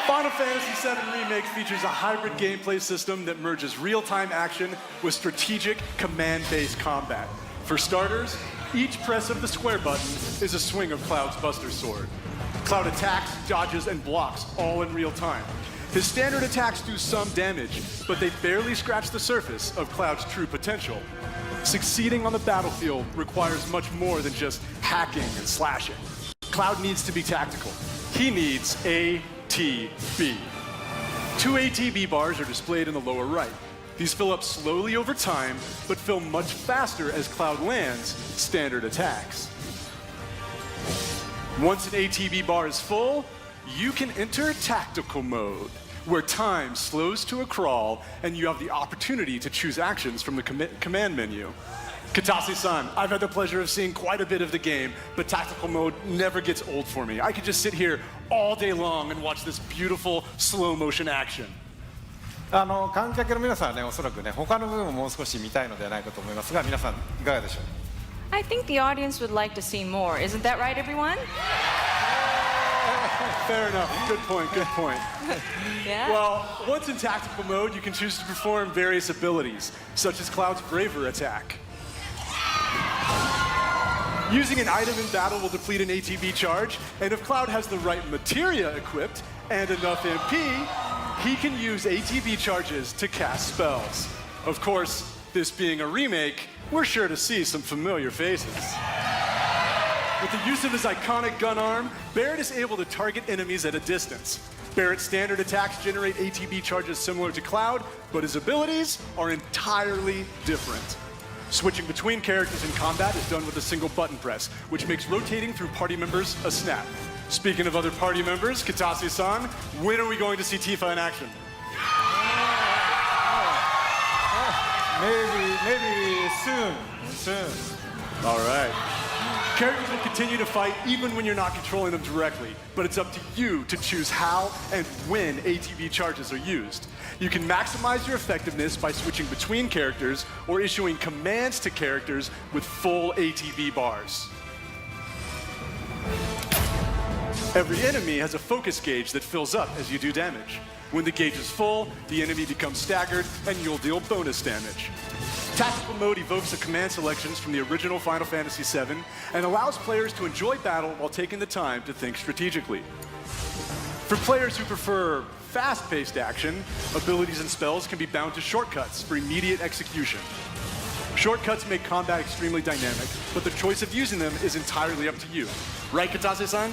Final Fantasy VII Remake features a hybrid gameplay system that merges real-time action with strategic, command-based combat. For starters, each press of the square button is a swing of Cloud's Buster Sword. Cloud attacks, dodges, and blocks all in real time. His standard attacks do some damage, but they barely scratch the surface of Cloud's true potential. Succeeding on the battlefield requires much more than just hacking and slashing. Cloud needs to be tactical. He needs ATB. 2 ATB bars are displayed in the lower right. These fill up slowly over time, but fill much faster as Cloud lands standard attacks. Once an ATB bar is full, you can enter tactical mode, where time slows to a crawl and you have the opportunity to choose actions from the command menu. Katase-san, I've had the pleasure of seeing quite a bit of the game, but tactical mode never gets old for me. I could just sit here all day long and watch this beautiful slow motion action. 観客の皆さんはね、おそらくね、他の部分ももう少し見たいのではないかと思いますが、皆さんいかがでしょう? I think the audience would like to see more. Isn't that right, everyone? Fair enough. Good point, good point. Yeah? Well, once in tactical mode, you can choose to perform various abilities, such as Cloud's Braver attack. Using an item in battle will deplete an ATB charge, and if Cloud has the right materia equipped and enough MP, he can use ATB charges to cast spells. Of course, this being a remake, we're sure to see some familiar faces. With the use of his iconic gun arm, Barret is able to target enemies at a distance. Barret's standard attacks generate ATB charges similar to Cloud, but his abilities are entirely different. Switching between characters in combat is done with a single button press, which makes rotating through party members a snap. Speaking of other party members, Katase-san, when are we going to see Tifa in action? Maybe soon. All right. Characters will continue to fight even when you're not controlling them directly, but it's up to you to choose how and when ATB charges are used. You can maximize your effectiveness by switching between characters or issuing commands to characters with full ATB bars. Every enemy has a focus gauge that fills up as you do damage. When the gauge is full, the enemy becomes staggered and you'll deal bonus damage. Tactical mode evokes the command selections from the original Final Fantasy VII and allows players to enjoy battle while taking the time to think strategically. For players who prefer fast-paced action, abilities and spells can be bound to shortcuts for immediate execution. Shortcuts make combat extremely dynamic, but the choice of using them is entirely up to you. Right, Katase-san?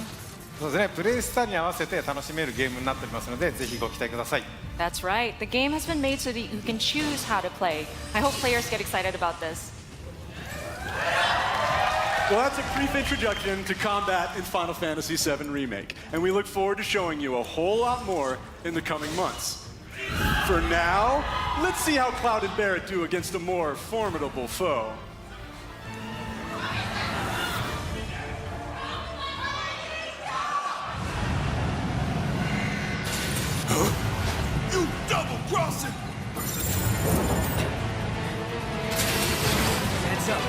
そうですね、プレイスタイルに合わせて楽しめるゲームになっておりますので、ぜひご期待ください。 That's right. The game has been made so that you can choose how to play. I hope players get excited about this. Well, that's a brief introduction to combat in Final Fantasy VII Remake, and we look forward to showing you a whole lot more in the coming months. For now, let's see how Cloud and Barret do against a more formidable foe. You double-crossing! Heads up.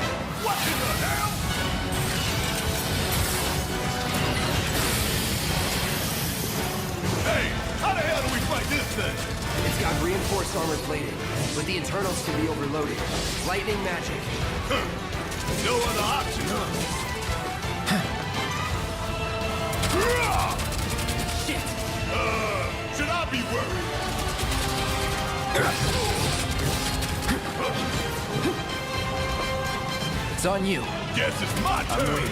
What in the hell? Hey, how the hell do we fight this thing? It's got reinforced armor plating, but the internals can be overloaded. Lightning magic. No other option, huh? Shit! Should I be worried? It's on you. Guess it's my turn.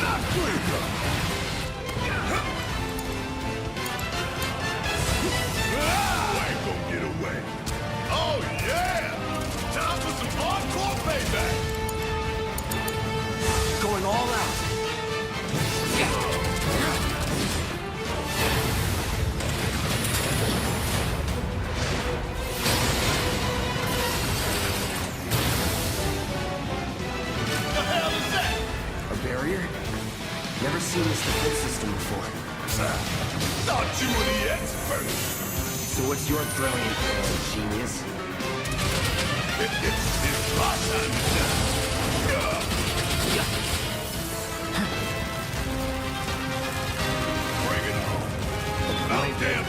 Not quick enough. Ain't gonna get away. Oh yeah! Time for some hardcore payback. Going all out. The hell is that? A barrier? Never seen this defense system before. Thought you were the expert. So what's your brilliant plan, genius? It's my time to shine.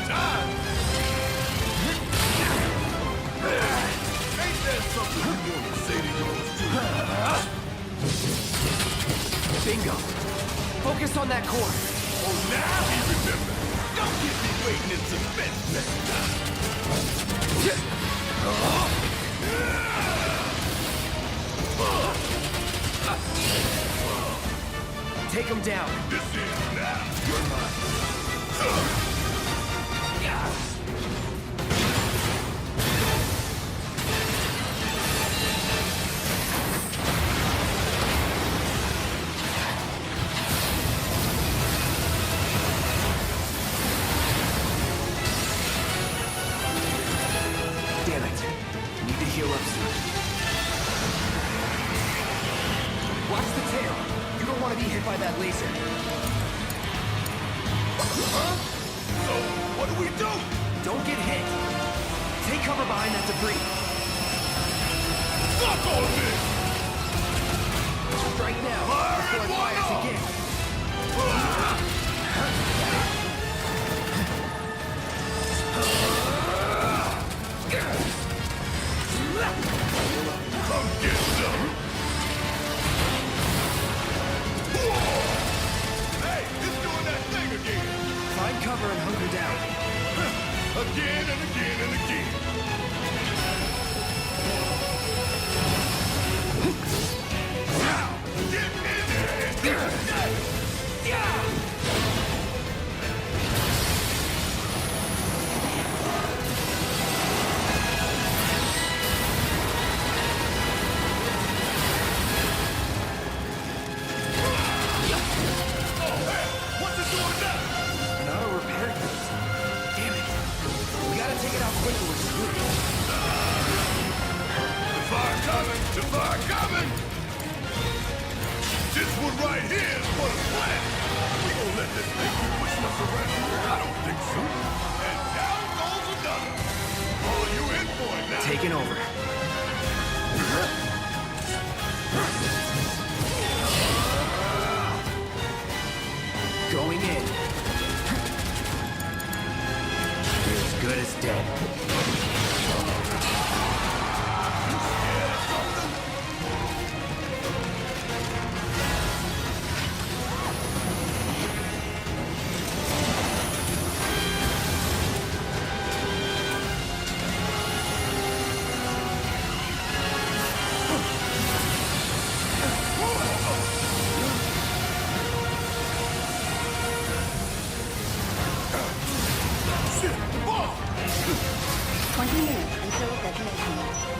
time. Ain't that something you want to say to yours too? Bingo. Focus on that core. Oh, now he remembers. Don't keep me waiting in suspense next time. Take him down. This is now. You're mine. Damn it. Need to heal up soon. Watch the tail. You don't want to be hit by that laser. So, what do we do? Don't get hit. Take cover behind that debris. Fuck all this! Strike now Fire before it and fires one again. Come get some. Hey, it's doing that thing again. Find cover and hunker down. Again and again and again. Now, get in there and get that. What's it doing now? An auto repair kit. Damn it. We gotta take it out quick or we're screwed. The fire coming! The fire coming! This one right here is for the planet! We gonna let this thing be pushing us around? I don't think so. And down goes another. All you in for it now. Taking over. Going in. You're as good as dead. Shit! Bomb! 20 minutes until detonation.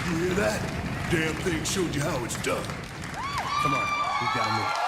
You hear that? Damn thing showed you how it's done. Come on, we've gotta move.